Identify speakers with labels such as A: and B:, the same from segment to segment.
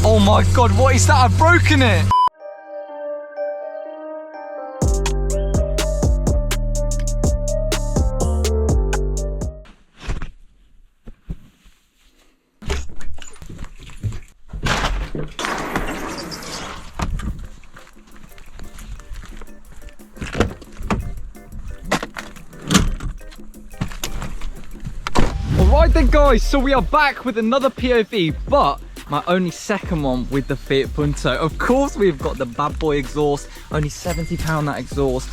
A: Oh my God, what is that? I've broken it. Alright then guys, so we are back with another POV, but my only second one with the Fiat Punto. Of course we've got the bad boy exhaust, only £70 that exhaust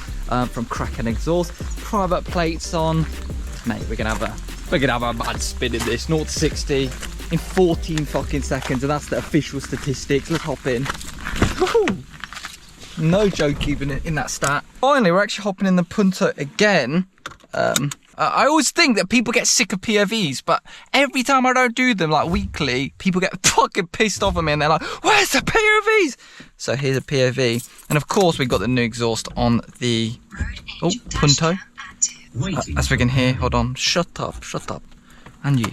A: from Kraken Exhaust. Private plates on. Mate, we're gonna have a mad spin in this, 0 to 60 in 14 fucking seconds, and that's the official statistics. Let's hop in. Woo! No joke even in that stat. Finally, we're actually hopping in the Punto again. I always think that people get sick of POVs, but every time I don't do them, like weekly, people get fucking pissed off at me and they're like, where's the POVs? So here's a POV. And of course, we got the new exhaust on the Punto. As we can hear, hold on, shut up. And you.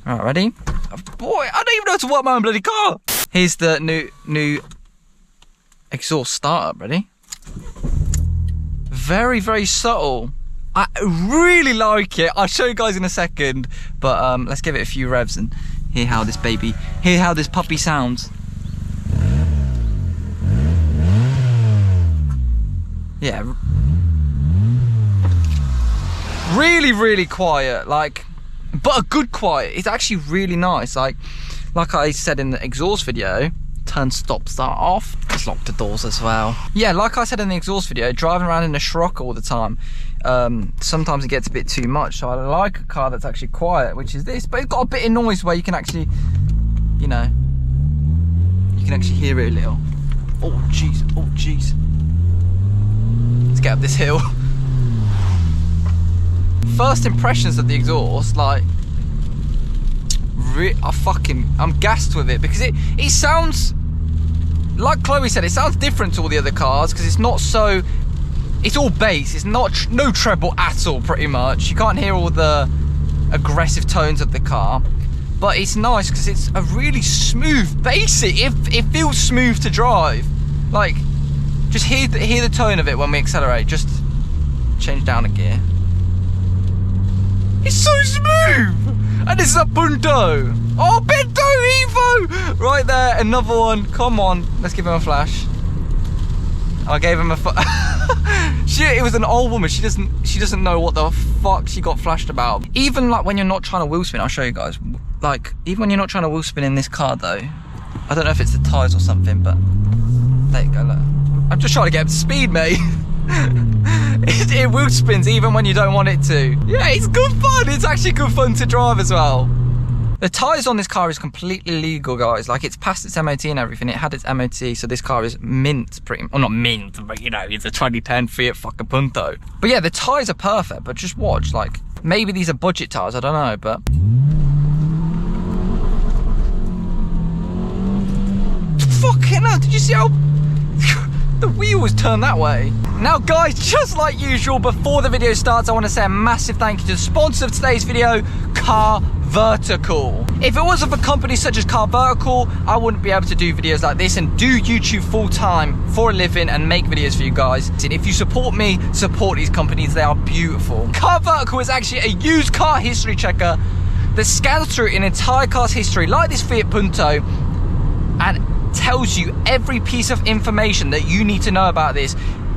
A: All right, ready? Oh, boy, I don't even know how to work my own bloody car. Here's the new exhaust startup, ready? Very, very subtle. I really like it. I'll show you guys in a second, but let's give it a few revs and hear how this puppy sounds. Yeah, really quiet, like, but a good quiet. It's actually really nice. Like I said in the exhaust video, turn, stop, start, off. Let's lock the doors as well. Yeah, like I said in the exhaust video, driving around in a Scirocco all the time, sometimes it gets a bit too much. So I like a car that's actually quiet, which is this, but it's got a bit of noise where you can actually, you know, you can actually hear it a little. Oh jeez. Let's get up this hill. First impressions of the exhaust, like, I'm gassed with it because it sounds, like Chloe said, it sounds different to all the other cars because it's not so, it's all bass, it's not no treble at all pretty much. You can't hear all the aggressive tones of the car, but it's nice because it's a really smooth bass. It feels smooth to drive. Like, just hear the tone of it when we accelerate. Just change down a gear. It's so smooth! And this is a Punto. Oh, Punto Evo! Right there, another one. Come on, let's give him a flash. I gave him a it was an old woman. She doesn't know what the fuck she got flashed about. Even like when you're not trying to wheel spin, I'll show you guys. Like, even when you're not trying to wheel spin in this car though, I don't know if it's the tyres or something, but there you go, look. I'm just trying to get up to speed, mate. It wheel spins even when you don't want it to. Yeah, it's good fun. It's actually good fun to drive as well. The tyres on this car is completely legal, guys. Like, it's passed its MOT and everything. It had its MOT, so this car is mint, well, not mint, but you know, it's a 2010 Fiat fucking Punto. But yeah, the tyres are perfect, but just watch, like, maybe these are budget tyres, I don't know, but... Fucking hell, did you see how... The wheel was turned that way. Now guys, just like usual, before the video starts, I want to say a massive thank you to the sponsor of today's video, Car Vertical. If it wasn't for companies such as Car Vertical, I wouldn't be able to do videos like this and do YouTube full time for a living and make videos for you guys. And if you support me, support these companies, they are beautiful. Car Vertical is actually a used car history checker that scans through an entire car's history, like this Fiat Punto, and tells you every piece of information that you need to know about this.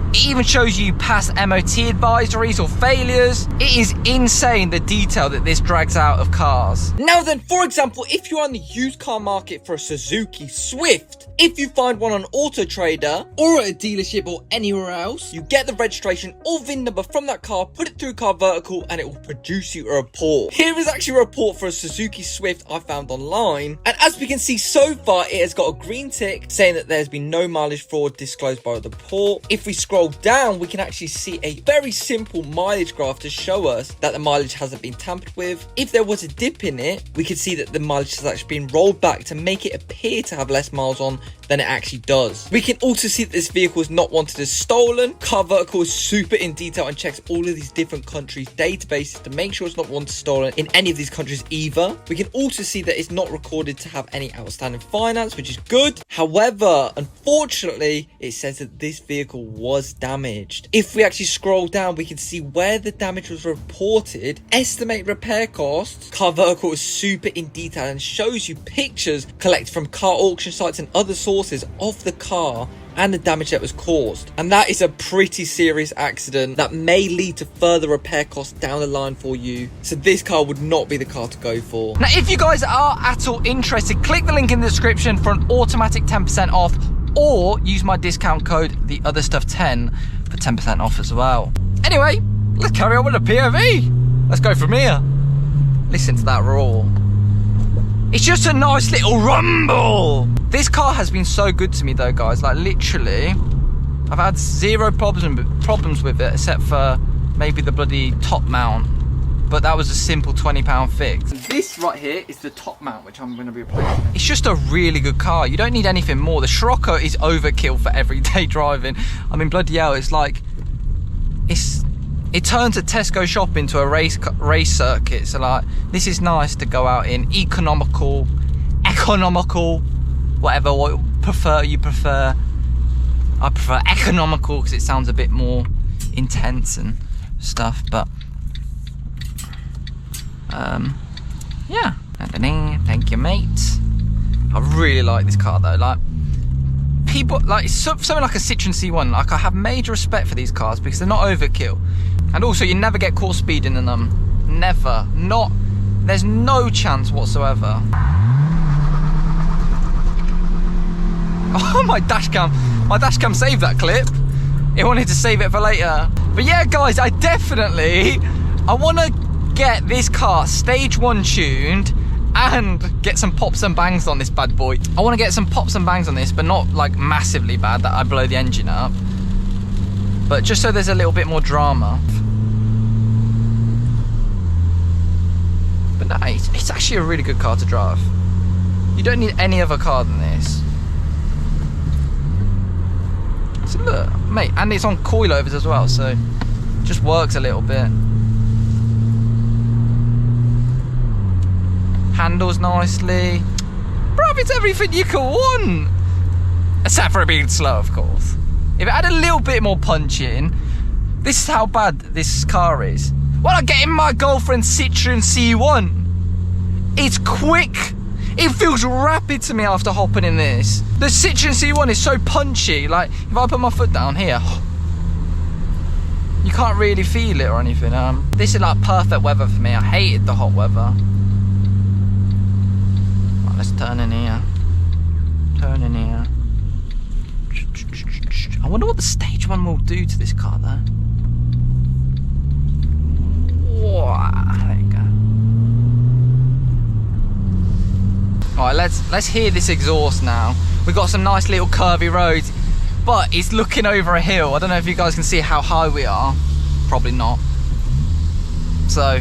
A: It even shows you past MOT advisories or failures. It is insane the detail that this drags out of cars. Now then, for example, if you're on the used car market for a Suzuki Swift, if you find one on Auto Trader or at a dealership or anywhere else, you get the registration or VIN number from that car, put it through Car Vertical, and it will produce you a report. Here is actually a report for a Suzuki Swift I found online, and as we can see so far, it has got a green tick saying that there's been no mileage fraud disclosed by the report. If we scroll down, we can actually see a very simple mileage graph to show us that the mileage hasn't been tampered with. If there was a dip in it, we could see that the mileage has actually been rolled back to make it appear to have less miles on than it actually does. We can also see that this vehicle is not wanted as stolen. Car Vertical is super in detail and checks all of these different countries' databases to make sure it's not wanted stolen in any of these countries either. We can also see that it's not recorded to have any outstanding finance, which is good. However, unfortunately, it says that this vehicle was damaged. If we actually scroll down, we can see where the damage was reported, estimate repair costs. Car Vertical is super in detail and shows you pictures collected from car auction sites and other sources of the car and the damage that was caused. And that is a pretty serious accident that may lead to further repair costs down the line for you. So this car would not be the car to go for. Now, if you guys are at all interested, click the link in the description for an automatic 10% off, or use my discount code, the OtherStuff10, for 10% off as well. Anyway, let's carry on with the POV. Let's go from here. Listen to that roar. It's just a nice little rumble. This car has been so good to me though, guys. Like literally, I've had zero problems with it, except for maybe the bloody top mount. But that was a simple £20 fix. This right here is the top mount, which I'm going to be replacing. It's just a really good car. You don't need anything more. The Scirocco is overkill for everyday driving. I mean, bloody hell, it's like, it turns a Tesco shop into a race circuit. So like, this is nice to go out in. Economical, whatever you prefer. I prefer economical because it sounds a bit more intense and stuff. But yeah. Thank you, mate. I really like this car though. Like, people like something like a Citroen C1. Like, I have major respect for these cars because they're not overkill. And also, you never get caught speeding in them. Never. There's no chance whatsoever. Oh, my dash cam saved that clip. It wanted to save it for later. But yeah, guys, I want to get this car stage 1 tuned and get some pops and bangs on this bad boy. I want to get some pops and bangs on this, but not like massively bad that I blow the engine up. But just so there's a little bit more drama. But no, it's actually a really good car to drive. You don't need any other car than this. So look, mate, and it's on coilovers as well, so it just works a little bit. Handles nicely. Bruv, it's everything you could want. Except for it being slow, of course. If it had a little bit more punch in, this is how bad this car is. Well, I'm getting my girlfriend's Citroen C1. It's quick. It feels rapid to me after hopping in this. The Citroen C1 is so punchy. Like, if I put my foot down here, you can't really feel it or anything. This is like perfect weather for me. I hated the hot weather. Right, let's turn in here. Turn in here. I wonder what the stage 1 will do to this car though. Wow, there you go. Alright, let's hear this exhaust now. We've got some nice little curvy roads, but it's looking over a hill. I don't know if you guys can see how high we are. Probably not. So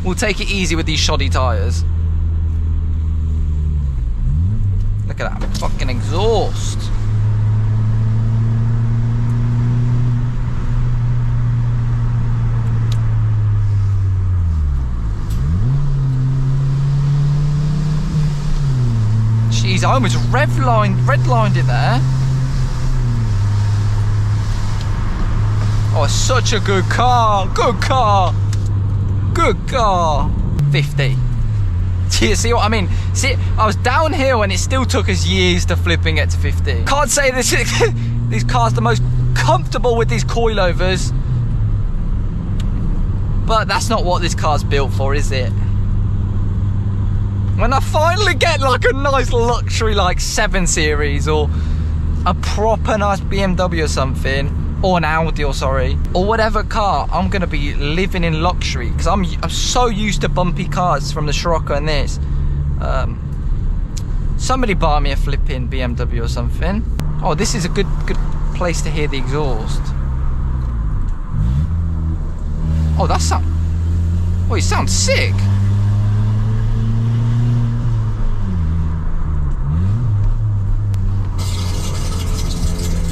A: we'll take it easy with these shoddy tyres. Look at that fucking exhaust. Jeez, I almost redlined it there. Oh, it's such a good car. Good car. Good car. 50. Do you see what I mean? See, I was downhill and it still took us years to flip and get to 50. Can't say this these cars the most comfortable with these coilovers. But that's not what this car's built for, is it? When I finally get like a nice luxury like 7 Series or a proper nice BMW or something, or an Audi or whatever car, I'm gonna be living in luxury because I'm so used to bumpy cars from the Scirocco and this. Somebody buy me a flipping BMW or something. Oh, this is a good place to hear the exhaust. Oh, it sounds sick.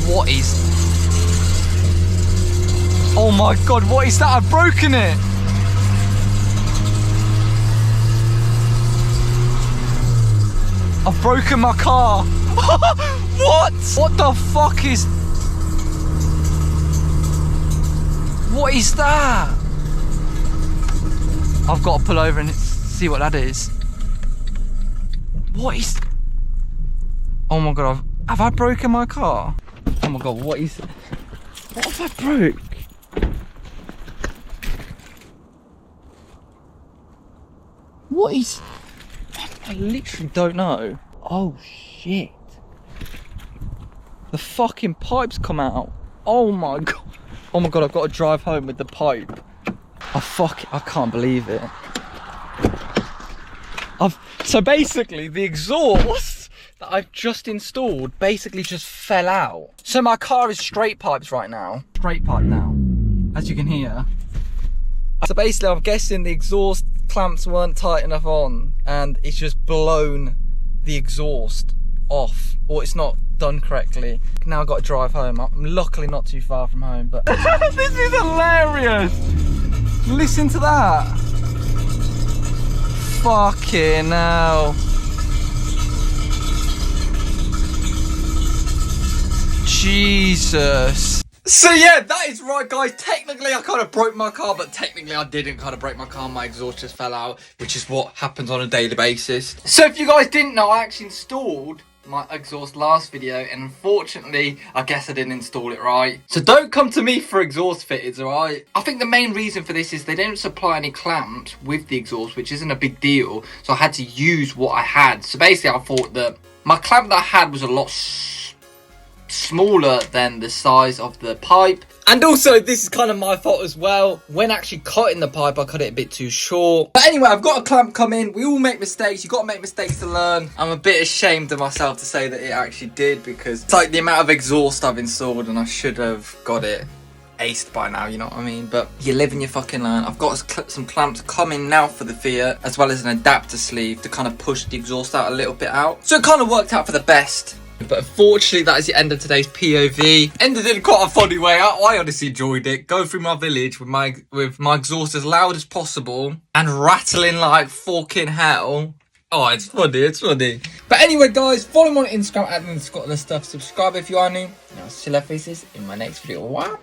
A: What is... Oh my God, what is that? I've broken it. I've broken my car. What? What the fuck is... What is that? I've got to pull over and see what that is. What is... Oh my God, have I broken my car? Oh my God, what is... What have I broke? What is... I literally don't know. Oh shit. The fucking pipe's come out. Oh my God. Oh my God, I've got to drive home with the pipe. I can't believe it. So basically the exhaust that I've just installed basically just fell out. So my car is straight pipes right now. Straight pipe now, as you can hear. So basically I'm guessing the exhaust clamps weren't tight enough on and it's just blown the exhaust off, or it's not done correctly. Now I've got to drive home. I'm luckily not too far from home, but this is hilarious. Listen to that. Fucking hell. Jesus. So yeah, that is right, guys. Technically I kind of broke my car, but technically I didn't kind of break my car. My exhaust just fell out, which is what happens on a daily basis. So if you guys didn't know, I actually installed my exhaust last video, and unfortunately I guess I didn't install it right. So don't come to me for exhaust fitteds, alright? I think the main reason for this is they don't supply any clamps with the exhaust, which isn't a big deal, so I had to use what I had. So basically I thought that my clamp that I had was a lot smaller than the size of the pipe, and also this is kind of my fault as well. When actually cutting the pipe I cut it a bit too short. But anyway, I've got a clamp coming. We all make mistakes. You got to make mistakes to learn. I'm a bit ashamed of myself to say that it actually did, because it's like the amount of exhaust I've installed and I should have got it aced by now, you know what I mean? But you live and you fucking learn. I've got some clamps coming now for the Fiat, as well as an adapter sleeve to kind of push the exhaust out a little bit out. So it kind of worked out for the best. But unfortunately, that is the end of today's POV. Ended in quite a funny way. I honestly enjoyed it. Going through my village with my exhaust as loud as possible and rattling like fucking hell. Oh, it's funny, it's funny. But anyway, guys, follow me on Instagram at OtherStuff. Subscribe if you are new. And I'll see you faces in my next video. Wow.